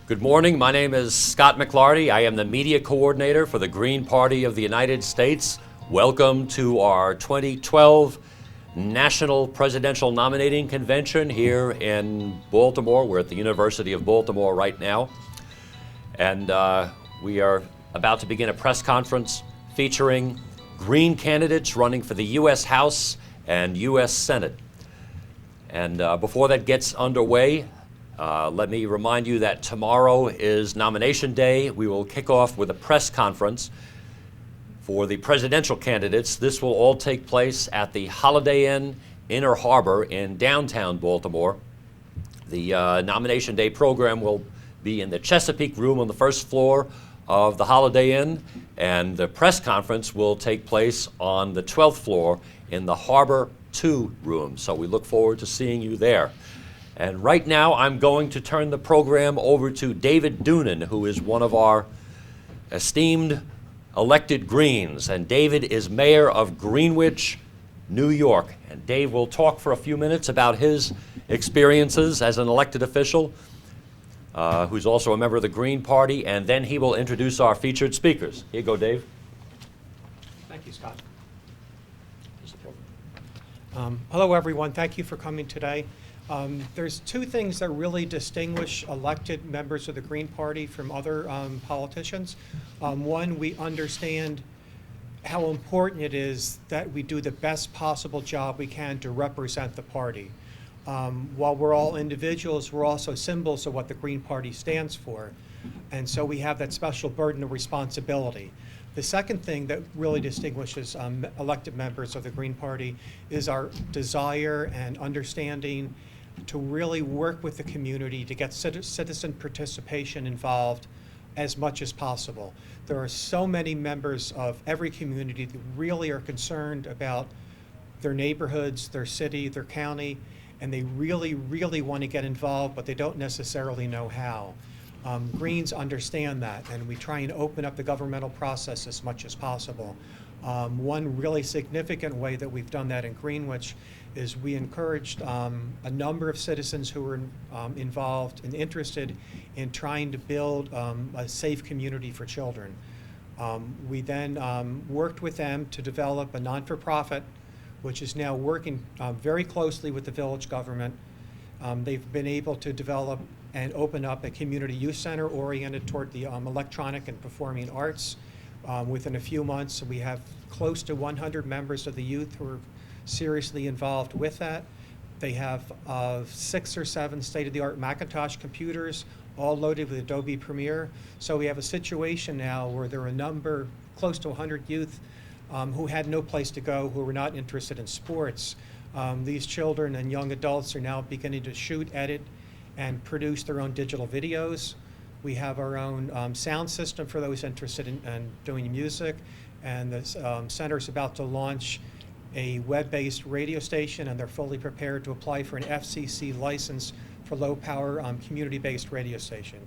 Good morning. My name is Scott McLarty. I am the media coordinator for the Green Party of the United States. Welcome to our 2012 National Presidential Nominating Convention here in Baltimore. We're at the University of Baltimore right now. And we are about to begin a press conference featuring Green candidates running for the U.S. House and U.S. Senate. And before that gets underway, let me remind you that tomorrow is nomination day. We will kick off with a press conference for the presidential candidates. This will all take place at the Holiday Inn Inner Harbor in downtown Baltimore. The nomination day program will be in the Chesapeake Room on the first floor of the Holiday Inn, and the press conference will take place on the 12th floor in the Harbor 2 room. So we look forward to seeing you there. And right now, I'm going to turn the program over to David Doonan, who is one of our esteemed elected Greens. And David is mayor of Greenwich, New York. And Dave will talk for a few minutes about his experiences as an elected official, who's also a member of the Green Party, and then he will introduce our featured speakers. Here you go, Dave. Thank you, Scott. Hello, everyone. Thank you for coming today. There's two things that really distinguish elected members of the Green Party from other politicians. One, we understand how important it is that we do the best possible job we can to represent the party. While we're all individuals, we're also symbols of what the Green Party stands for. And so we have that special burden of responsibility. The second thing that really distinguishes elected members of the Green Party is our desire and understanding to really work with the community to get citizen participation involved as much as possible. There are so many members of every community that really are concerned about their neighborhoods, their city, their county, and they really, really want to get involved, but they don't necessarily know how. Greens understand that, and we try and open up the governmental process as much as possible. One really significant way that we've done that in Greenwich is we encouraged a number of citizens who were involved and interested in trying to build a safe community for children. We then worked with them to develop a non-for-profit, which is now working very closely with the village government. They've been able to develop and open up a community youth center oriented toward the electronic and performing arts. Within a few months, we have close to 100 members of the youth who are seriously involved with that. They have 6 or 7 state-of-the-art Macintosh computers, all loaded with Adobe Premiere. So we have a situation now where there are close to 100 youth who had no place to go, who were not interested in sports. These children and young adults are now beginning to shoot, edit, and produce their own digital videos. We have our own sound system for those interested in doing music, and the center is about to launch a web-based radio station, and they're fully prepared to apply for an FCC license for low-power community-based radio station.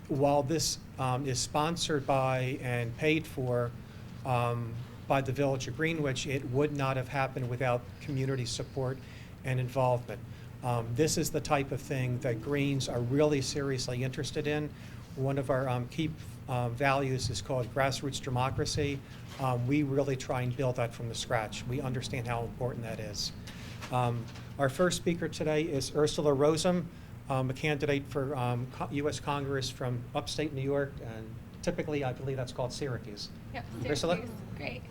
While this is sponsored by and paid for by the Village of Greenwich, it would not have happened without community support and involvement. This is the type of thing that Greens are really seriously interested in. One of our key values is called grassroots democracy. We really try and build that from the scratch. We understand how important that is. Our first speaker today is Ursula Rossum, a candidate for U.S. Congress from upstate New York, and typically I believe that's called Syracuse. Yep, Ursula? Great.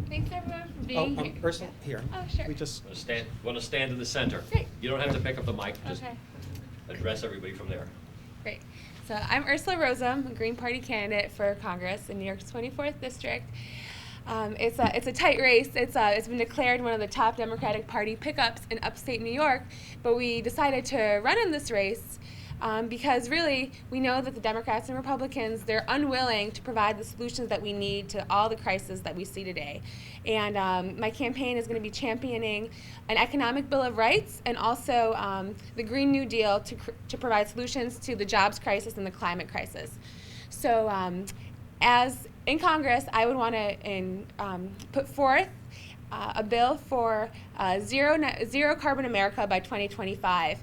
Thanks everyone for being here. Ursula, here. Oh, sure. We just Want to stand in the center. Great. You don't have to pick up the mic. Just Okay. address everybody from there. Great. So I'm Ursula Rossum, a Green Party candidate for Congress in New York's 24th District. It's a tight race. It's been declared one of the top Democratic Party pickups in upstate New York, but we decided to run in this race because really we know that the Democrats and Republicans, they're unwilling to provide the solutions that we need to all the crises that we see today. And my campaign is going to be championing an economic bill of rights and also the Green New Deal to provide solutions to the jobs crisis and the climate crisis. So as in Congress, I would want to put forth a bill for zero carbon America by 2025.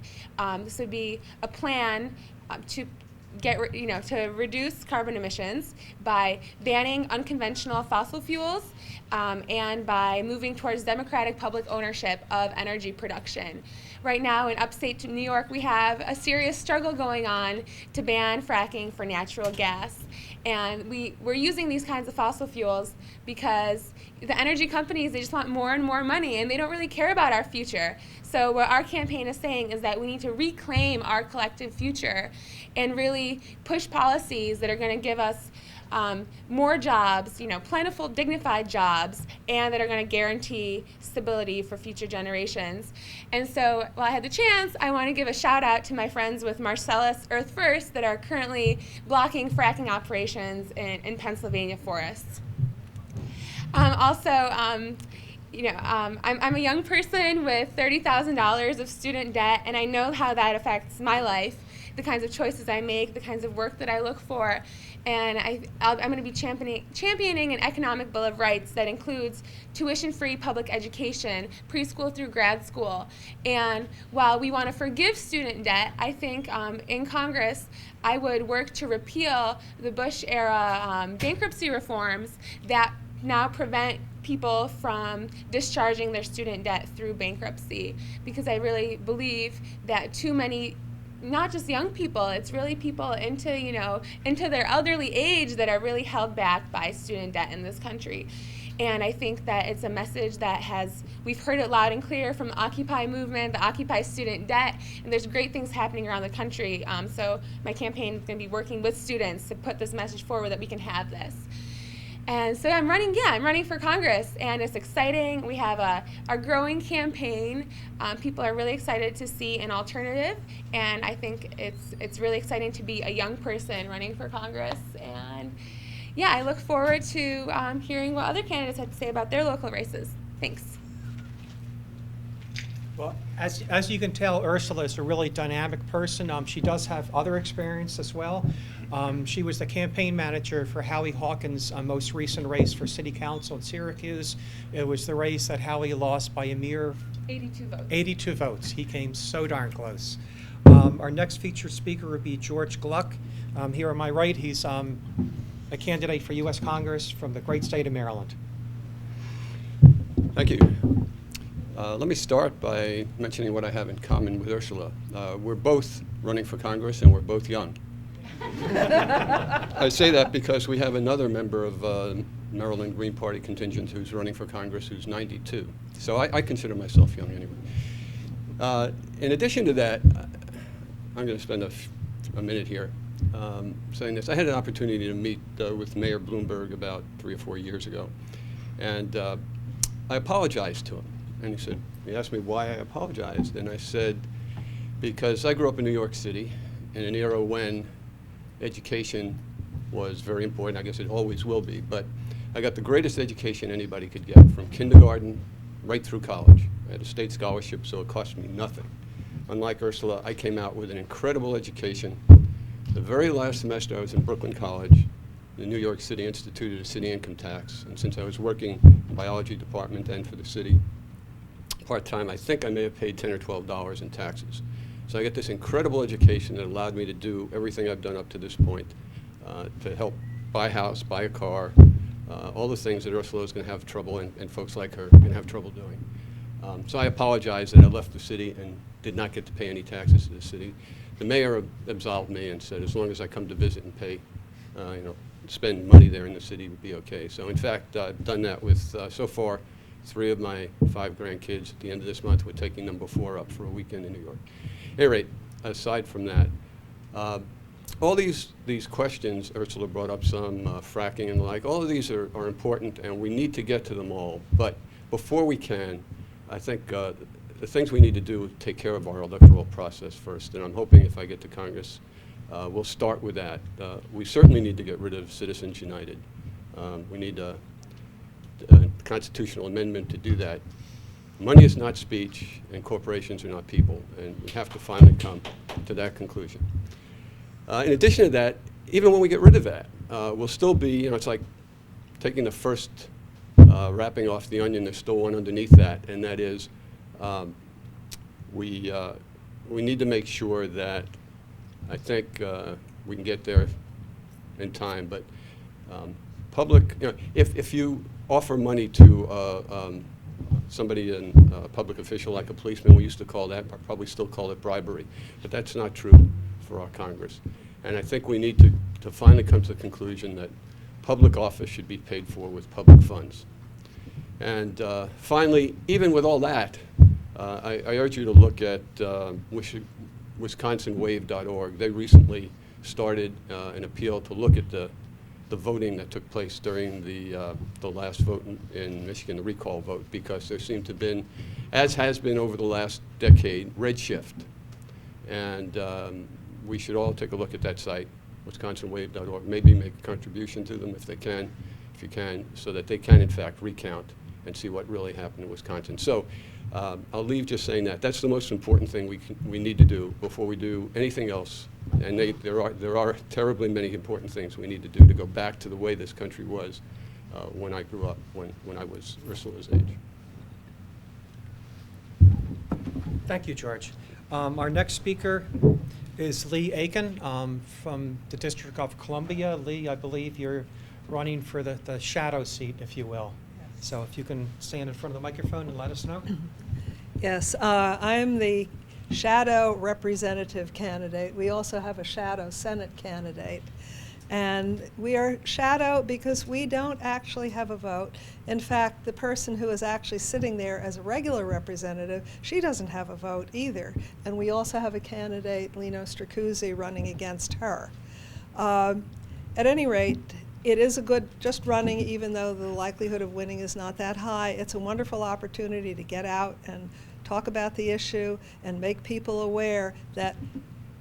This would be a plan to to reduce carbon emissions by banning unconventional fossil fuels and by moving towards democratic public ownership of energy production. Right now in upstate New York, we have a serious struggle going on to ban fracking for natural gas. And we're using these kinds of fossil fuels because the energy companies, they just want more and more money, and they don't really care about our future. So what our campaign is saying is that we need to reclaim our collective future and really push policies that are going to give us more jobs, plentiful, dignified jobs, and that are going to guarantee stability for future generations. And so while I had the chance, I want to give a shout out to my friends with Marcellus Earth First that are currently blocking fracking operations in Pennsylvania forests. I'm a young person with $30,000 of student debt, and I know how that affects my life, the kinds of choices I make, the kinds of work that I look for. And I'm going to be championing an economic bill of rights that includes tuition-free public education, preschool through grad school. And while we want to forgive student debt, I think in Congress I would work to repeal the Bush-era bankruptcy reforms that now prevent people from discharging their student debt through bankruptcy, because I really believe that too many, not just young people, it's really people into their elderly age that are really held back by student debt in this country. And I think that it's a message that we've heard it loud and clear from the Occupy movement, the Occupy student debt, and there's great things happening around the country. So my campaign is going to be working with students to put this message forward that we can have this. And so I'm running for Congress, and it's exciting. We have a growing campaign. People are really excited to see an alternative, and I think it's really exciting to be a young person running for Congress. And yeah, I look forward to hearing what other candidates have to say about their local races. Thanks. Well, as you can tell, Ursula is a really dynamic person. She does have other experience as well. She was the campaign manager for Howie Hawkins' most recent race for city council in Syracuse. It was the race that Howie lost by a mere 82 votes. 82 votes. He came so darn close. Our next featured speaker would be George Gluck. Here on my right, he's a candidate for U.S. Congress from the great state of Maryland. Thank you. Let me start by mentioning what I have in common with Ursula. We're both running for Congress, and we're both young. I say that because we have another member of Maryland Green Party contingent who's running for Congress who's 92. So I consider myself young anyway. In addition to that, I'm going to spend a minute here saying this. I had an opportunity to meet with Mayor Bloomberg about 3 or 4 years ago, and I apologized to him. And he asked me why I apologized, and I said, because I grew up in New York City in an era when education was very important. I guess it always will be, but I got the greatest education anybody could get, from kindergarten right through college. I had a state scholarship, so it cost me nothing. Unlike Ursula, I came out with an incredible education. The very last semester I was in Brooklyn College, the New York City instituted a city income tax, and since I was working in the biology department and for the city part-time, I think I may have paid $10 or $12 in taxes. So I got this incredible education that allowed me to do everything I've done up to this point, to help buy a house, buy a car, all the things that Ursula is going to have trouble, and folks like her are going to have trouble doing. So I apologize that I left the city and did not get to pay any taxes to the city. The mayor absolved me and said as long as I come to visit and pay, spend money there in the city would be okay. So in fact, I've done that with, so far, 3 of my 5 grandkids. At the end of this month, we're taking number 4 up for a weekend in New York. At any rate, aside from that, all these questions, Ursula brought up some, fracking and the like, all of these are important, and we need to get to them all. But before we can, I think the things we need to do take care of our electoral process first, and I'm hoping if I get to Congress, we'll start with that. We certainly need to get rid of Citizens United. We need a constitutional amendment to do that. Money is not speech, and corporations are not people, and we have to finally come to that conclusion. In addition to that, even when we get rid of that, we'll still be, it's like taking the first wrapping off the onion, there's still one underneath that, and that is we need to make sure that, I think we can get there in time. But public, if you offer money to somebody, a public official like a policeman, we used to call that, probably still call it bribery. But that's not true for our Congress. And I think we need to finally come to the conclusion that public office should be paid for with public funds. And finally, even with all that, I urge you to look at WisconsinWave.org. They recently started an appeal to look at the voting that took place during the last vote in Michigan, the recall vote, because there seemed to have been, as has been over the last decade, redshift. And we should all take a look at that site, WisconsinWave.org, maybe make a contribution to them if you can, so that they can in fact recount and see what really happened in Wisconsin. So I'll leave just saying that. That's the most important thing we need to do before we do anything else. And there are terribly many important things we need to do to go back to the way this country was when I grew up, when I was Ursula's age. Thank you, George. Our next speaker is Lee Aiken from the District of Columbia. Lee, I believe you're running for the shadow seat, if you will. Yes. So if you can stand in front of the microphone and let us know. Yes, I'm the shadow representative candidate. We also have a shadow Senate candidate. And we are shadow because we don't actually have a vote. In fact, the person who is actually sitting there as a regular representative, she doesn't have a vote either. And we also have a candidate, Lino Stracuzzi, running against her. At any rate, it is a good, just running, even though the likelihood of winning is not that high. It's a wonderful opportunity to get out and talk about the issue and make people aware that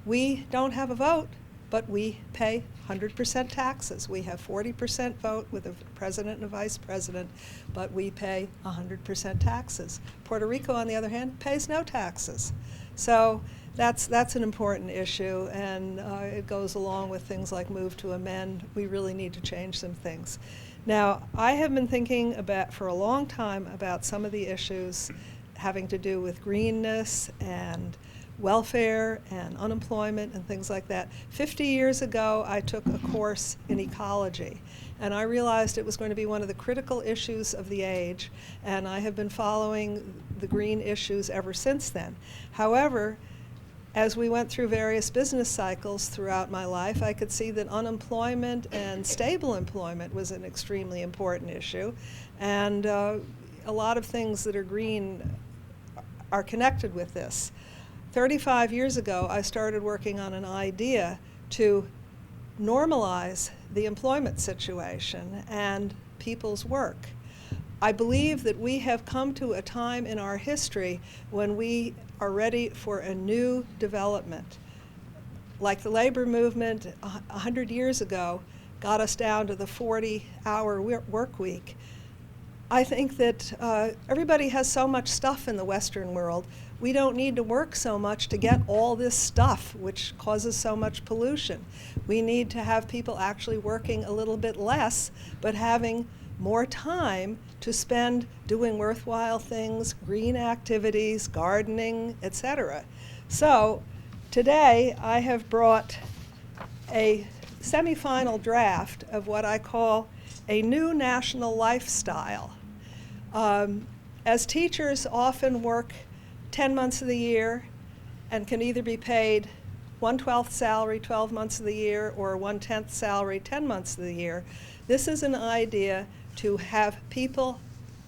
we don't have a vote, but we pay 100% taxes. We have 40% vote with a president and a vice president, but we pay 100% taxes. Puerto Rico, on the other hand, pays no taxes. So that's an important issue, and it goes along with things like move to amend. We really need to change some things. Now, I have been thinking about, for a long time, about some of the issues having to do with greenness and welfare and unemployment and things like that. 50 years ago, I took a course in ecology, and I realized it was going to be one of the critical issues of the age, and I have been following the green issues ever since then. However, as we went through various business cycles throughout my life, I could see that unemployment and stable employment was an extremely important issue, and a lot of things that are green are connected with this. 35 years ago, I started working on an idea to normalize the employment situation and people's work. I believe that we have come to a time in our history when we are ready for a new development. Like the labor movement 100 years ago got us down to the 40-hour work week. I think that everybody has so much stuff in the Western world. We don't need to work so much to get all this stuff, which causes so much pollution. We need to have people actually working a little bit less, but having more time to spend doing worthwhile things, green activities, gardening, etc. So today I have brought a semifinal draft of what I call a new national lifestyle. As teachers often work 10 months of the year and can either be paid 1/12 salary 12 months of the year or 1/10 salary 10 months of the year, this is an idea to have people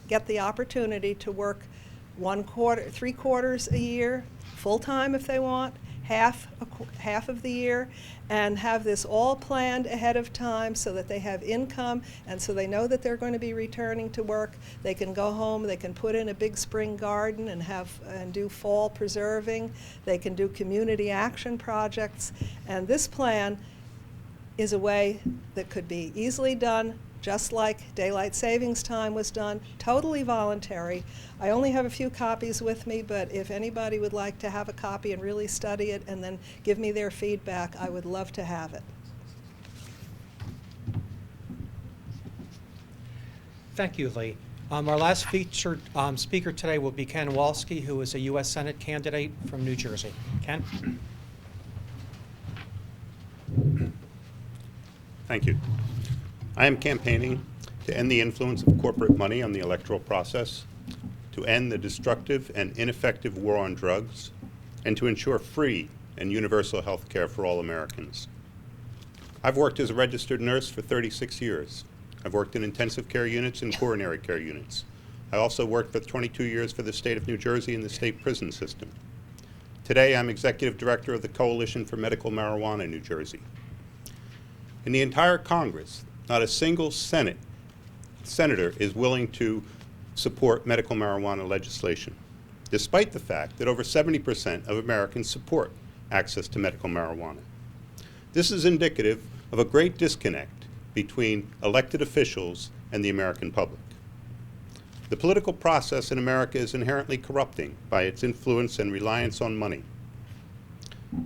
get the opportunity to work 3/4 a year, full-time if they want, half of the year, and have this all planned ahead of time so that they have income and so they know that they're going to be returning to work. They can go home, they can put in a big spring garden and do fall preserving. They can do community action projects, and this plan is a way that could be easily done, just like daylight savings time was done, totally voluntary. I only have a few copies with me, but if anybody would like to have a copy and really study it and then give me their feedback, I would love to have it. Thank you, Lee. Our last featured speaker today will be Ken Wolski, who is a U.S. Senate candidate from New Jersey. Ken? Thank you. I am campaigning to end the influence of corporate money on the electoral process, to end the destructive and ineffective war on drugs, and to ensure free and universal health care for all Americans. I've worked as a registered nurse for 36 years. I've worked in intensive care units and coronary care units. I also worked for 22 years for the state of New Jersey and the state prison system. Today, I'm executive director of the Coalition for Medical Marijuana in New Jersey. In the entire Congress, not a single senator is willing to support medical marijuana legislation, despite the fact that over 70% of Americans support access to medical marijuana. This is indicative of a great disconnect between elected officials and the American public. The political process in America is inherently corrupting by its influence and reliance on money.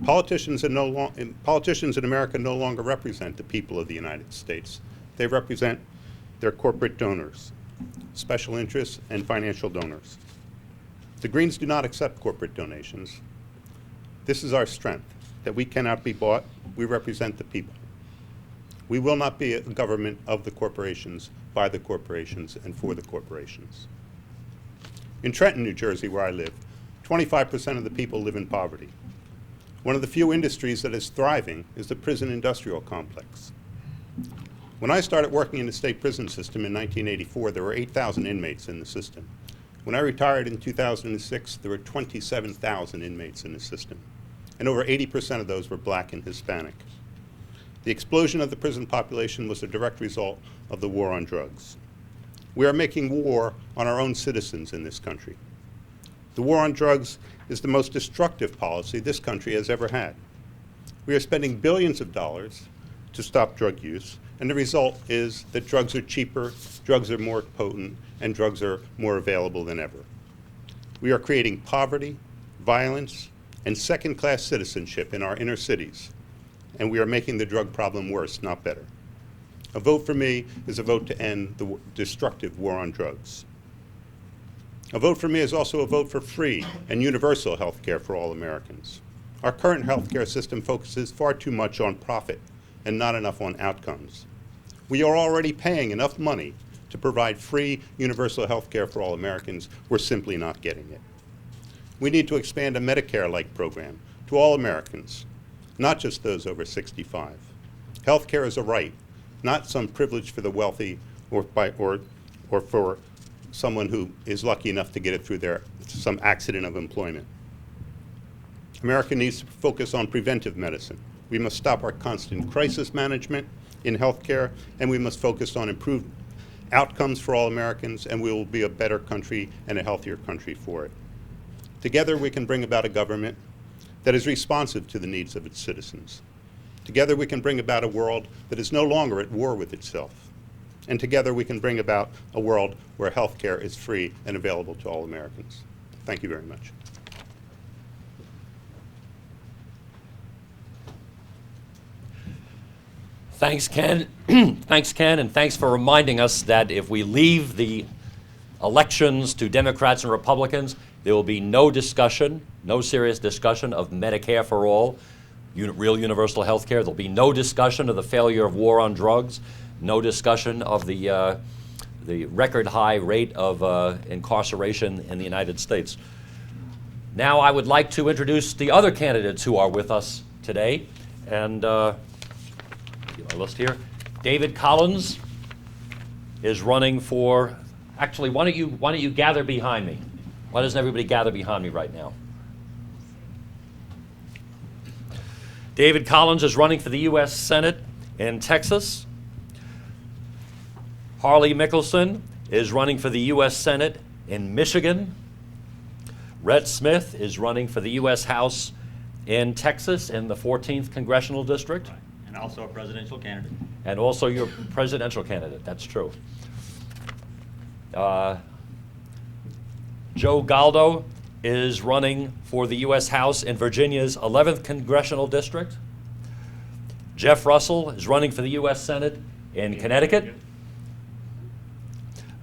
Politicians in America no longer represent the people of the United States. They represent their corporate donors, special interests, and financial donors. The Greens do not accept corporate donations. This is our strength, that we cannot be bought. We represent the people. We will not be a government of the corporations, by the corporations, and for the corporations. In Trenton, New Jersey, where I live, 25% of the people live in poverty. One of the few industries that is thriving is the prison industrial complex. When I started working in the state prison system in 1984, there were 8,000 inmates in the system. When I retired in 2006, there were 27,000 inmates in the system, and over 80% of those were black and Hispanic. The explosion of the prison population was a direct result of the war on drugs. We are making war on our own citizens in this country. The war on drugs is the most destructive policy this country has ever had. We are spending billions of dollars to stop drug use, and the result is that drugs are cheaper, drugs are more potent, and drugs are more available than ever. We are creating poverty, violence, and second-class citizenship in our inner cities, and we are making the drug problem worse, not better. A vote for me is a vote to end the destructive war on drugs. A vote for me is also a vote for free and universal health care for all Americans. Our current health care system focuses far too much on profit and not enough on outcomes. We are already paying enough money to provide free universal health care for all Americans. We're simply not getting it. We need to expand a Medicare-like program to all Americans, not just those over 65. Health care is a right, not some privilege for the wealthy or for someone who is lucky enough to get it through some accident of employment. America needs to focus on preventive medicine. We must stop our constant crisis management in health care, and we must focus on improved outcomes for all Americans, and we will be a better country and a healthier country for it. Together, we can bring about a government that is responsive to the needs of its citizens. Together, we can bring about a world that is no longer at war with itself. And together, we can bring about a world where health care is free and available to all Americans. Thank you very much. Thanks, Ken. Thanks, Ken, and thanks for reminding us that if we leave the elections to Democrats and Republicans, there will be no discussion, no serious discussion of Medicare for all, real universal health care. There'll be no discussion of the failure of war on drugs, no discussion of the record high rate of incarceration in the United States. Now I would like to introduce the other candidates who are with us today. And my list here. David Collins is running for, actually, why don't you gather behind me? Why doesn't everybody gather behind me right now? David Collins is running for the U.S. Senate in Texas. Harley Mickelson is running for the U.S. Senate in Michigan. Rhett Smith is running for the U.S. House in Texas in the 14th Congressional District. And also a presidential candidate. And also your presidential candidate, that's true. Joe Galdo is running for the U.S. House in Virginia's 11th Congressional District. Jeff Russell is running for the U.S. Senate in Connecticut.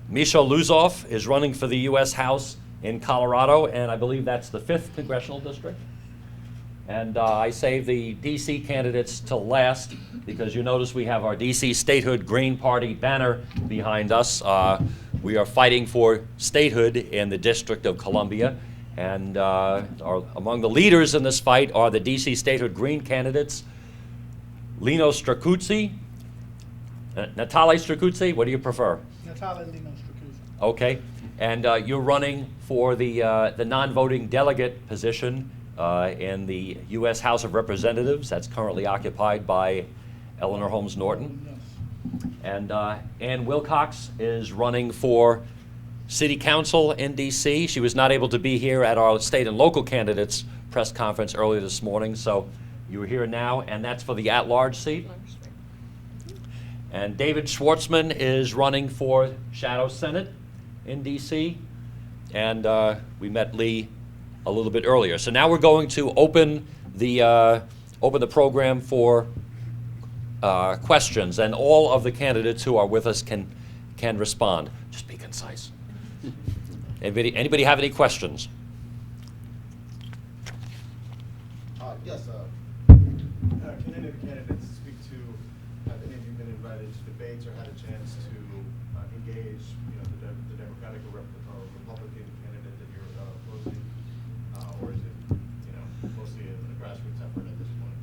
Misha Luzoff is running for the U.S. House in Colorado, and I believe that's the 5th Congressional District. And I saved the D.C. candidates till last because you notice we have our D.C. Statehood Green Party banner behind us. We are fighting for statehood in the District of Columbia. And among the leaders in this fight are the D.C. Statehood Green candidates, Lino Stracuzzi, Natale Stracuzzi, what do you prefer? Natale Lino Stracuzzi. Okay. And you're running for the non-voting delegate position in the U.S. House of Representatives. That's currently occupied by Eleanor Holmes Norton. Yes. And Ann Wilcox is running for City Council in D.C. She was not able to be here at our state and local candidates press conference earlier this morning, so you are here now, and that's for the at-large seat. And David Schwartzman is running for Shadow Senate in D.C., and we met Lee a little bit earlier. So now we're going to open the program for questions, and all of the candidates who are with us can respond. Just be concise. Anybody have any questions? Yes. Can any of the candidates speak to have any of you been invited to debates or had a chance to engage, the Democratic or Republican candidate that you're opposing, or is it, mostly a grassroots effort at this point?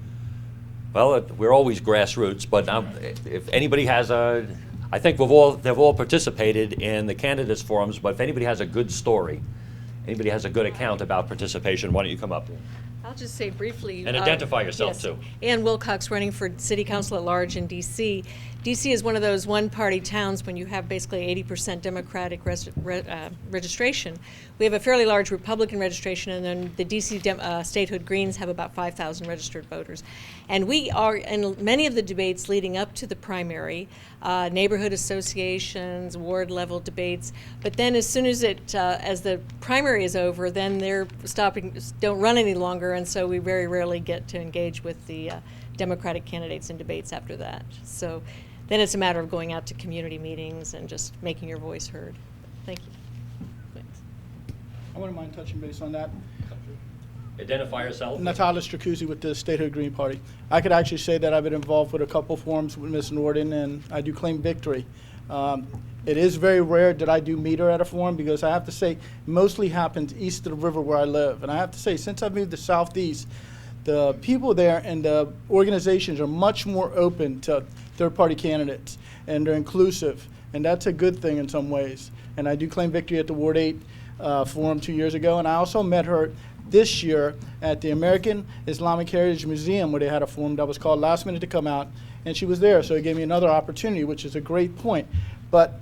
Well, we're always grassroots, but if anybody has I think they've all participated in the candidates forums, but if anybody has a good story, anybody has a good account about participation, why don't you come up? I'll just say briefly. And identify yourself, yes. too. Ann Wilcox, running for City Council at Large in D.C. D.C. is one of those one-party towns when you have basically 80% Democratic registration. We have a fairly large Republican registration, and then the D.C. Statehood Greens have about 5,000 registered voters. And we are in many of the debates leading up to the primary, neighborhood associations, ward-level debates. But then as soon as as the primary is over, then they're don't run any longer, and so we very rarely get to engage with the Democratic candidates in debates after that. So then it's a matter of going out to community meetings and just making your voice heard. Thank you. Thanks. I wouldn't mind touching base on that. Identify yourself. Natale Stracuzzi with the Statehood Green Party. I could actually say that I've been involved with a couple forums with Ms. Norton, and I do claim victory. It is very rare that I do meet her at a forum because I have to say, mostly happens east of the river where I live. And I have to say, since I've moved to Southeast, the people there and the organizations are much more open to third-party candidates, and they're inclusive. And that's a good thing in some ways. And I do claim victory at the Ward 8 forum 2 years ago. And I also met her this year at the American Islamic Heritage Museum, where they had a forum that was called Last Minute to Come Out, and she was there, so it gave me another opportunity, which is a great point. But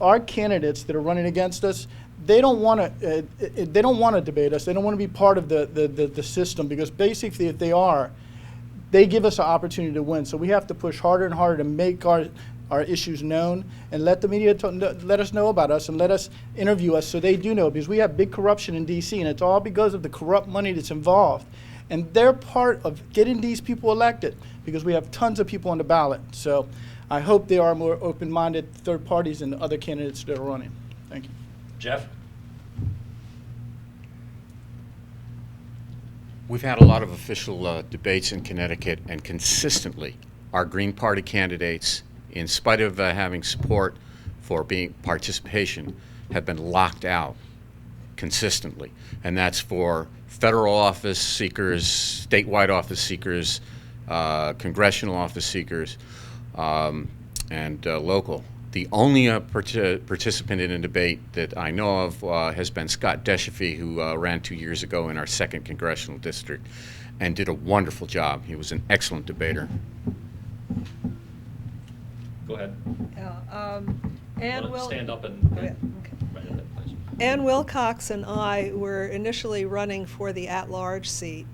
our candidates that are running against us, they don't want to debate us. They don't want to be part of the system, because basically if they are, they give us an opportunity to win. So we have to push harder and harder to make our issues known and let the media let us know about us and let us interview us so they do know, because we have big corruption in D.C. and it's all because of the corrupt money that's involved. And they're part of getting these people elected, because we have tons of people on the ballot. So I hope they are more open-minded third parties than the other candidates that are running. Thank you. Jeff? We've had a lot of official debates in Connecticut, and consistently our Green Party candidates, in spite of having support for participation, have been locked out consistently. And that's for federal office seekers, statewide office seekers, congressional office seekers, and local. The only participant in a debate that I know of has been Scott Deshaffee, who ran 2 years ago in our 2nd congressional district and did a wonderful job. He was an excellent debater. Go ahead. Stand up and Okay. right in that place. Ann Wilcox and I were initially running for the at-large seat.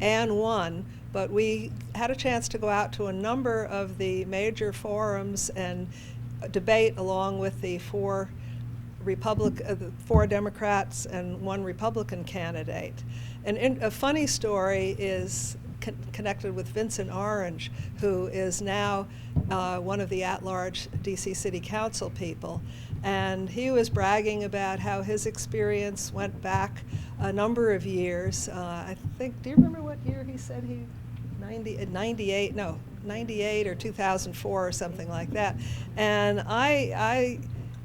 Ann won, but we had a chance to go out to a number of the major forums and debate along with the four Democrats and one Republican candidate. And a funny story is connected with Vincent Orange, who is now one of the at-large D.C. City Council people. And he was bragging about how his experience went back a number of years. I think, do you remember what year he said he, 98, no, 98 or 2004 or something like that. And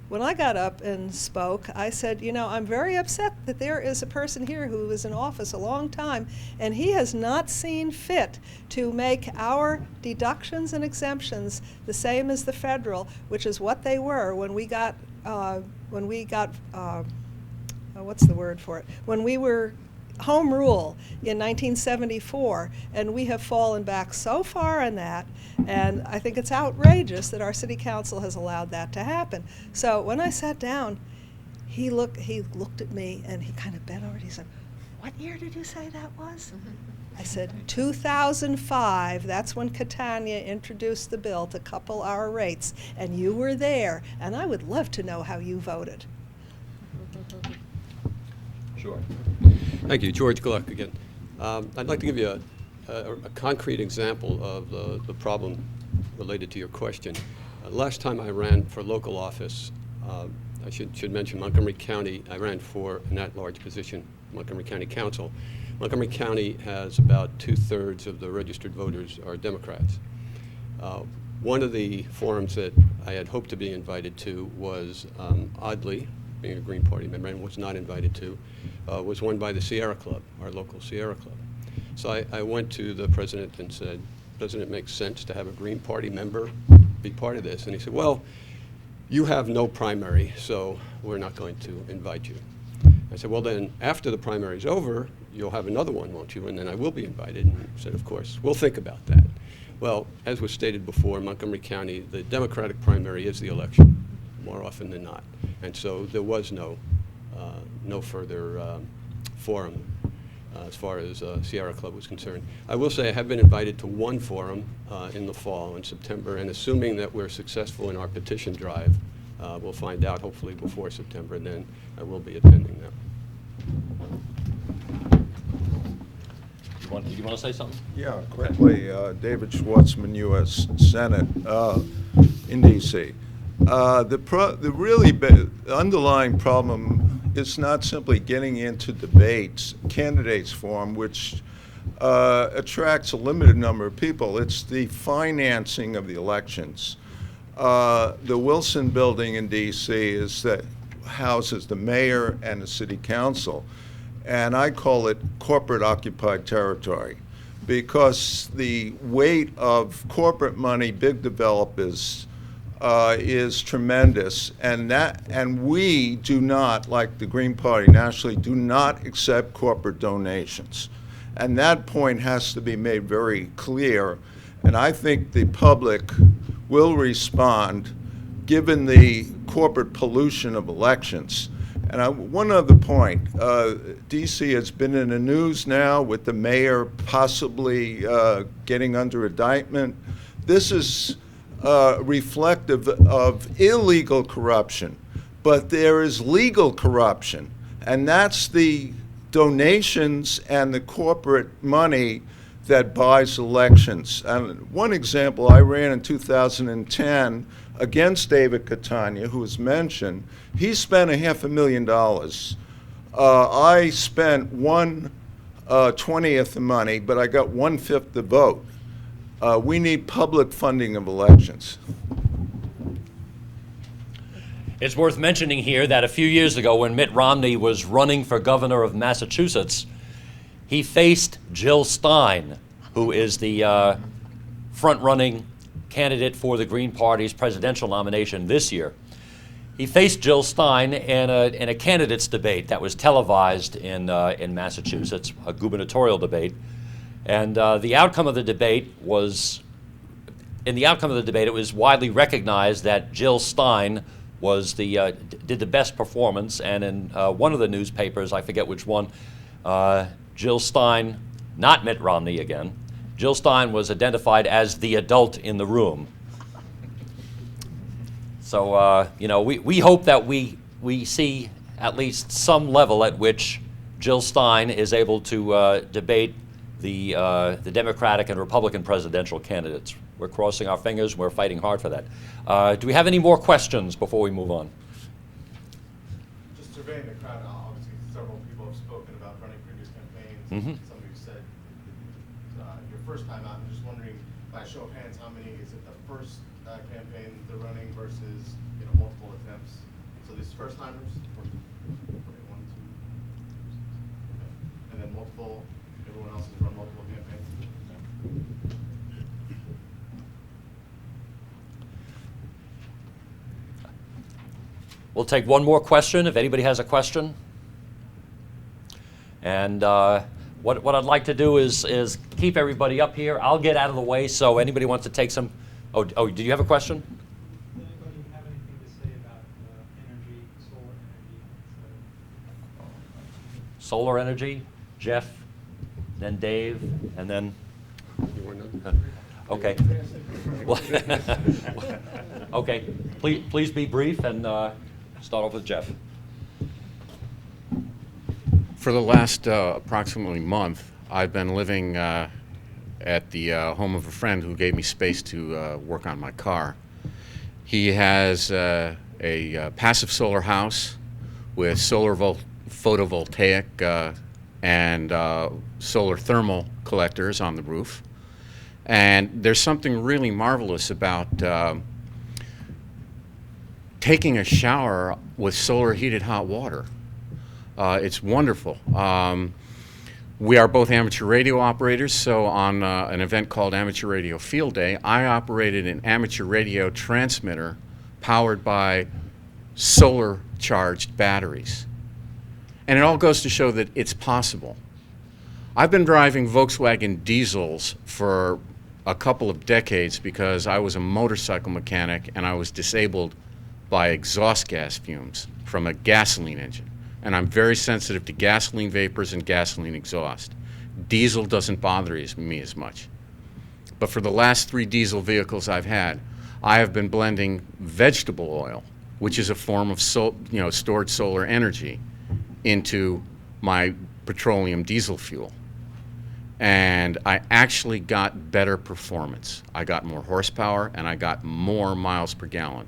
when I got up and spoke, I said, you know, I'm very upset that there is a person here who was in office a long time, and he has not seen fit to make our deductions and exemptions the same as the federal, which is what they were when we got what's the word for it? When we were home rule in 1974, and we have fallen back so far on that, and I think it's outrageous that our city council has allowed that to happen. So when I sat down, he looked at me and he kind of bent over and he said, "What year did you say that was?" I said, 2005, that's when Catania introduced the bill to couple our rates, and you were there, and I would love to know how you voted. Sure. Thank you. George Gluck again. I'd like to give you a concrete example of the problem related to your question. Last time I ran for local office, I should mention Montgomery County. I ran for an at-large position, Montgomery County Council. Montgomery County has about 2/3 of the registered voters are Democrats. One of the forums that I had hoped to be invited to was, oddly, being a Green Party member and was not invited to, was won by the Sierra Club, our local Sierra Club. So I went to the president and said, "Doesn't it make sense to have a Green Party member be part of this?" And he said, "Well, you have no primary, so we're not going to invite you." I said, "Well, then after the primary is over, you'll have another one, won't you? And then I will be invited." And he said, "Of course, we'll think about that." Well, as was stated before, in Montgomery County, the Democratic primary is the election, more often than not. And so there was no further forum as far as Sierra Club was concerned. I will say I have been invited to one forum in the fall, in September, and assuming that we're successful in our petition drive, we'll find out hopefully before September, and then I will be attending that. Did you want to say something? Yeah, quickly. David Schwartzman, U.S. Senate in D.C. The underlying problem is not simply getting into debates, candidates forum, which attracts a limited number of people. It's the financing of the elections. The Wilson Building in D.C. houses the mayor and the city council, and I call it corporate occupied territory, because the weight of corporate money, big developers, is tremendous, and we do not, like the Green Party nationally, do not accept corporate donations. And that point has to be made very clear, and I think the public will respond given the corporate pollution of elections. And one other point, DC has been in the news now with the mayor possibly getting under indictment. This is reflective of illegal corruption, but there is legal corruption, and that's the donations and the corporate money that buys elections. And one example, I ran in 2010 against David Catania, who was mentioned. He spent $500,000. I spent 1/20th the money, but I got 1/5 the vote. We need public funding of elections. It's worth mentioning here that a few years ago, when Mitt Romney was running for governor of Massachusetts, he faced Jill Stein, who is the front-running candidate for the Green Party's presidential nomination this year. He faced Jill Stein in a candidates debate that was televised in Massachusetts, a gubernatorial debate. And the outcome of the debate was, it was widely recognized that Jill Stein did the best performance. And in one of the newspapers, I forget which one, Jill Stein, not Mitt Romney again, Jill Stein was identified as the adult in the room. So, we hope that we see at least some level at which Jill Stein is able to debate the Democratic and Republican presidential candidates. We're crossing our fingers. We're fighting hard for that. Do we have any more questions before we move on? Just surveying the crowd, obviously several people have spoken about Some of you said your first time out. I'm just wondering, by show of hands, how many is it the first campaign they're running versus multiple attempts? So these first timers, okay, 1, 2, okay. And then multiple. Everyone else has run multiple campaigns. We'll take one more question if anybody has a question. And what I'd like to do is keep everybody up here. I'll get out of the way, so anybody wants to take some. Oh, did you have a question? Does anybody have anything to say about energy, solar energy? Solar energy, Jeff, then Dave, and then. You want to know? Okay. Okay. Please be brief and start off with Jeff. For the last approximately month, I've been living at the home of a friend who gave me space to work on my car. He has a passive solar house with solar photovoltaic and solar thermal collectors on the roof. And there's something really marvelous about taking a shower with solar heated hot water. It's wonderful. We are both amateur radio operators, so on an event called Amateur Radio Field Day, I operated an amateur radio transmitter powered by solar-charged batteries. And it all goes to show that it's possible. I've been driving Volkswagen diesels for a couple of decades because I was a motorcycle mechanic and I was disabled by exhaust gas fumes from a gasoline engine. And I'm very sensitive to gasoline vapors and gasoline exhaust. Diesel doesn't bother me as much. But for the last 3 diesel vehicles I've had, I have been blending vegetable oil, which is a form of stored solar energy, into my petroleum diesel fuel. And I actually got better performance. I got more horsepower and I got more miles per gallon.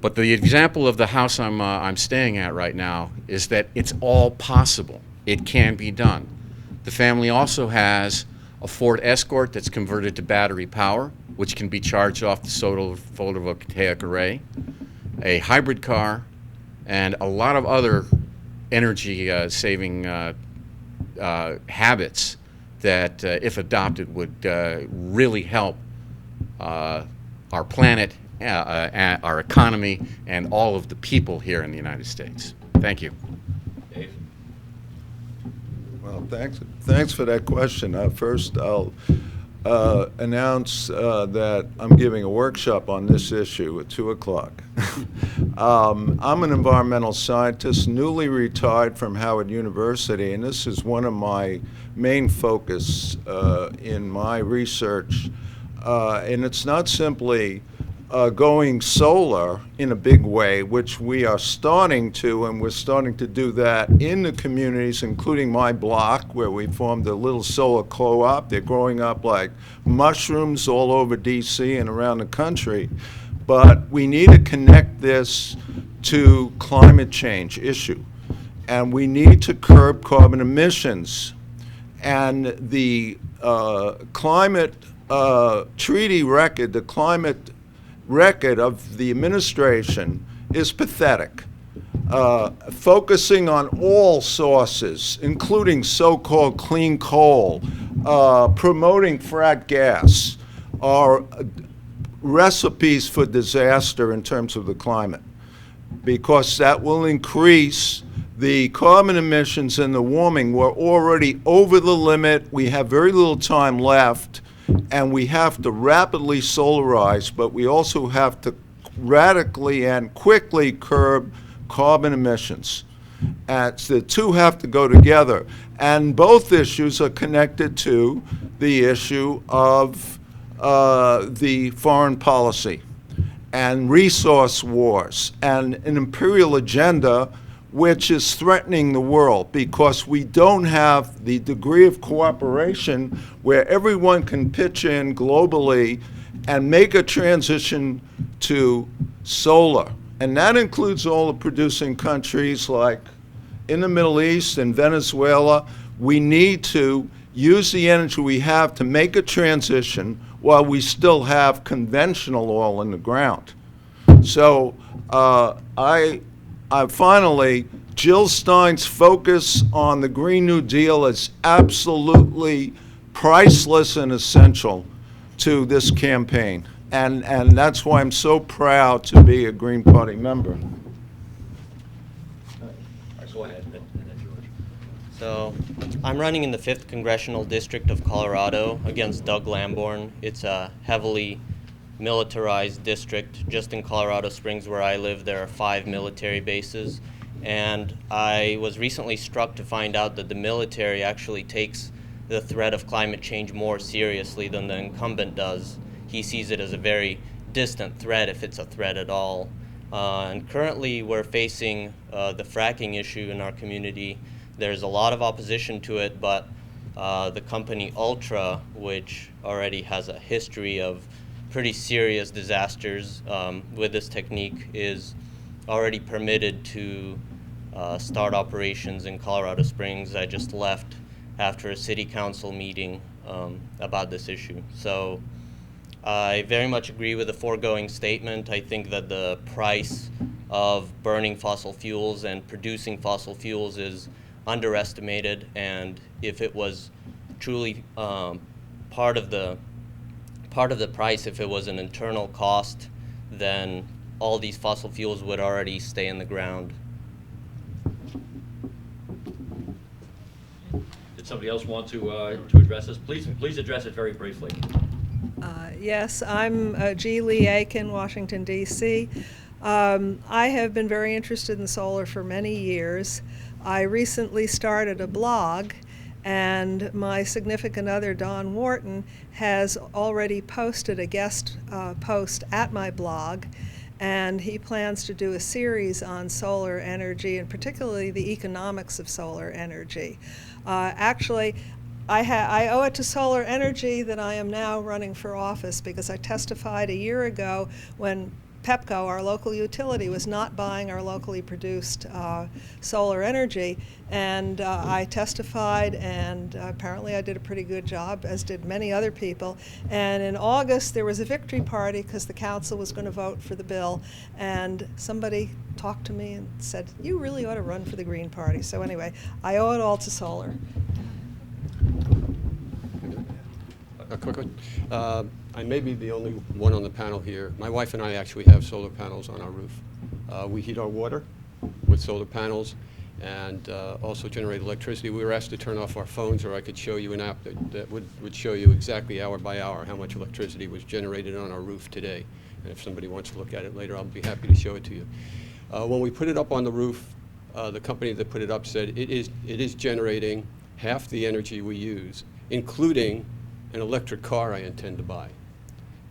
But the example of the house I'm staying at right now is that it's all possible. It can be done. The family also has a Ford Escort that's converted to battery power, which can be charged off the solar photovoltaic array, a hybrid car, and a lot of other energy-saving habits that, if adopted, would really help our planet, our economy, and all of the people here in the United States. Thank you. Dave? Well, thanks for that question. First, I'll announce that I'm giving a workshop on this issue at 2 o'clock. I'm an environmental scientist, newly retired from Howard University, and this is one of my main focus in my research. And it's not simply going solar in a big way, which we are starting to, and we're starting to do that in the communities, including my block, where we formed a little solar co-op. They're growing up like mushrooms all over DC and around the country. But we need to connect this to climate change issue. And we need to curb carbon emissions. And the climate treaty record, the climate record of the administration is pathetic. Focusing on all sources, including so-called clean coal, promoting frack gas, are recipes for disaster in terms of the climate, because that will increase the carbon emissions and the warming. We're already over the limit. We have very little time left. And we have to rapidly solarize, but we also have to radically and quickly curb carbon emissions. And so the two have to go together. And both issues are connected to the issue of the foreign policy and resource wars and an imperial agenda which is threatening the world, because we don't have the degree of cooperation where everyone can pitch in globally and make a transition to solar. And that includes all the producing countries like in the Middle East and Venezuela, We need to use the energy we have to make a transition while we still have conventional oil in the ground. So I finally, Jill Stein's focus on the Green New Deal is absolutely priceless and essential to this campaign. And that's why I'm so proud to be a Green Party member. Go ahead, and then George. So, I'm running in the 5th Congressional District of Colorado against Doug Lamborn. It's a heavily militarized district. Just in Colorado Springs, where I live, there are 5 military bases. And I was recently struck to find out that the military actually takes the threat of climate change more seriously than the incumbent does. He sees it as a very distant threat, if it's a threat at all. And currently we're facing the fracking issue in our community. There's a lot of opposition to it, but the company Ultra, which already has a history of pretty serious disasters with this technique, is already permitted to start operations in Colorado Springs. I just left after a city council meeting about this issue. So I very much agree with the foregoing statement. I think that the price of burning fossil fuels and producing fossil fuels is underestimated, and if it was truly part of the price, if it was an internal cost, then all these fossil fuels would already stay in the ground. Did somebody else want to address this? Please address it very briefly. Yes, I'm G. Lee Aiken, Washington, D.C. I have been very interested in solar for many years. I recently started a blog, and my significant other, Don Wharton, has already posted a guest post at my blog, and he plans to do a series on solar energy, and particularly the economics of solar energy. Actually, I owe it to solar energy that I am now running for office, because I testified a year ago when PEPCO, our local utility, was not buying our locally produced solar energy, and I testified, and apparently I did a pretty good job, as did many other people. And in August there was a victory party because the council was going to vote for the bill, and somebody talked to me and said, "You really ought to run for the Green Party." So anyway, I owe it all to solar. A quick one. I may be the only one on the panel here. My wife and I actually have solar panels on our roof. We heat our water with solar panels and also generate electricity. We were asked to turn off our phones, or I could show you an app that would show you exactly hour by hour how much electricity was generated on our roof today. And if somebody wants to look at it later, I'll be happy to show it to you. When we put it up on the roof, the company that put it up said it is generating half the energy we use, including an electric car I intend to buy.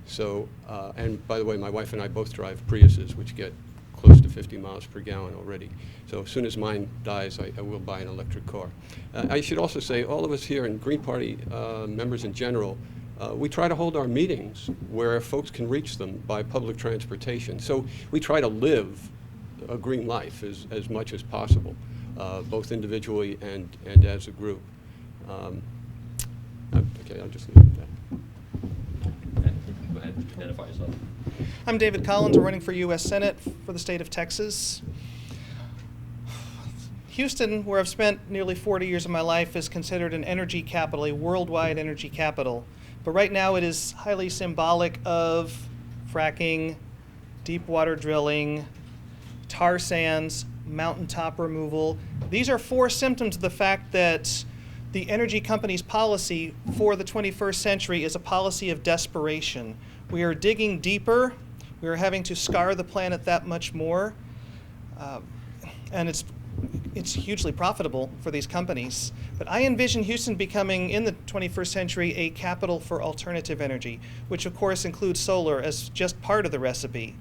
So, and by the way, my wife and I both drive Priuses, which get close to 50 miles per gallon already. So as soon as mine dies, I will buy an electric car. I should also say, all of us here in Green Party, members in general, we try to hold our meetings where folks can reach them by public transportation. So we try to live a green life as much as possible, both individually and as a group. Okay, I'll just leave it at that. Go ahead, identify yourself. I'm David Collins. I'm running for U.S. Senate for the state of Texas. Houston, where I've spent nearly 40 years of my life, is considered an energy capital, a worldwide energy capital. But right now it is highly symbolic of fracking, deep water drilling, tar sands, mountaintop removal. These are 4 symptoms of the fact that the energy company's policy for the 21st century is a policy of desperation. We are digging deeper. We are having to scar the planet that much more. And it's hugely profitable for these companies. But I envision Houston becoming, in the 21st century, a capital for alternative energy, which of course includes solar as just part of the recipe.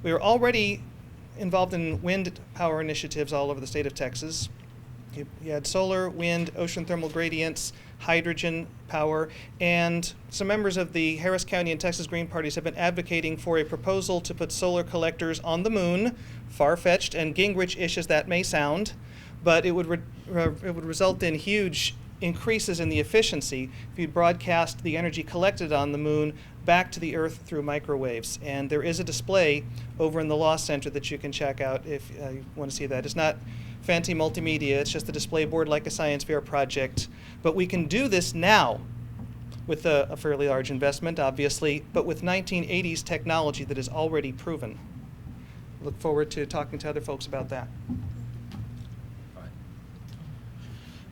We are already involved in wind power initiatives all over the state of Texas. You had solar, wind, ocean thermal gradients, hydrogen power, and some members of the Harris County and Texas Green Parties have been advocating for a proposal to put solar collectors on the moon, far-fetched and Gingrich-ish as that may sound, but it would result in huge increases in the efficiency if you broadcast the energy collected on the moon back to the Earth through microwaves. And there is a display over in the Law Center that you can check out if you want to see that. It's not fancy multimedia, it's just a display board like a science fair project. But we can do this now with a fairly large investment, obviously, but with 1980s technology that is already proven. Look forward to talking to other folks about that.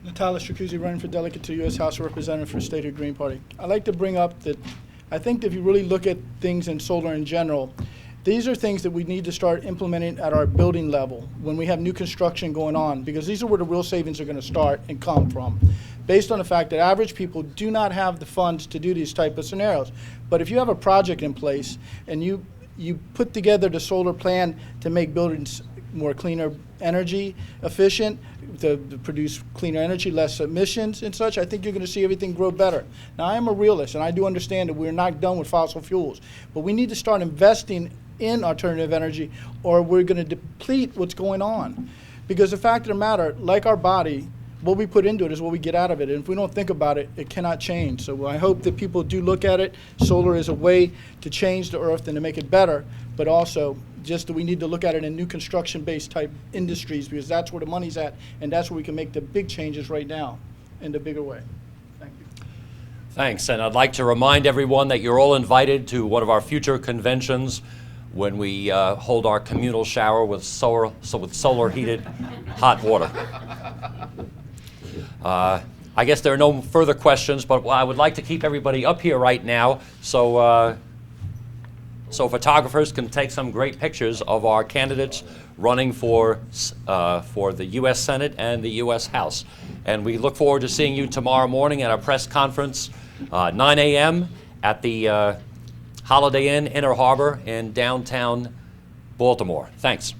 Natalia Stracuzzi, running for delegate to the U.S. House of Representatives for Statehood Green Party. I'd like to bring up that I think if you really look at things in solar in general, these are things that we need to start implementing at our building level when we have new construction going on, because these are where the real savings are going to start and come from, based on the fact that average people do not have the funds to do these type of scenarios. But if you have a project in place and you put together the solar plan to make buildings more cleaner energy efficient, to produce cleaner energy, less emissions and such, I think you're going to see everything grow better. Now, I am a realist, and I do understand that we're not done with fossil fuels, but we need to start investing in alternative energy, or we're going to deplete what's going on. Because the fact of the matter, like our body, what we put into it is what we get out of it. And if we don't think about it, it cannot change. So I hope that people do look at it. Solar is a way to change the earth and to make it better, but also just that we need to look at it in new construction-based type industries, because that's where the money's at, and that's where we can make the big changes right now in the bigger way. Thank you. Thanks, and I'd like to remind everyone that you're all invited to one of our future conventions when we hold our communal shower with solar heated hot water. I guess there are no further questions, but I would like to keep everybody up here right now so photographers can take some great pictures of our candidates running for the U.S. Senate and the U.S. House. And we look forward to seeing you tomorrow morning at our press conference, 9 a.m. at the Holiday Inn Inner Harbor in downtown Baltimore. Thanks.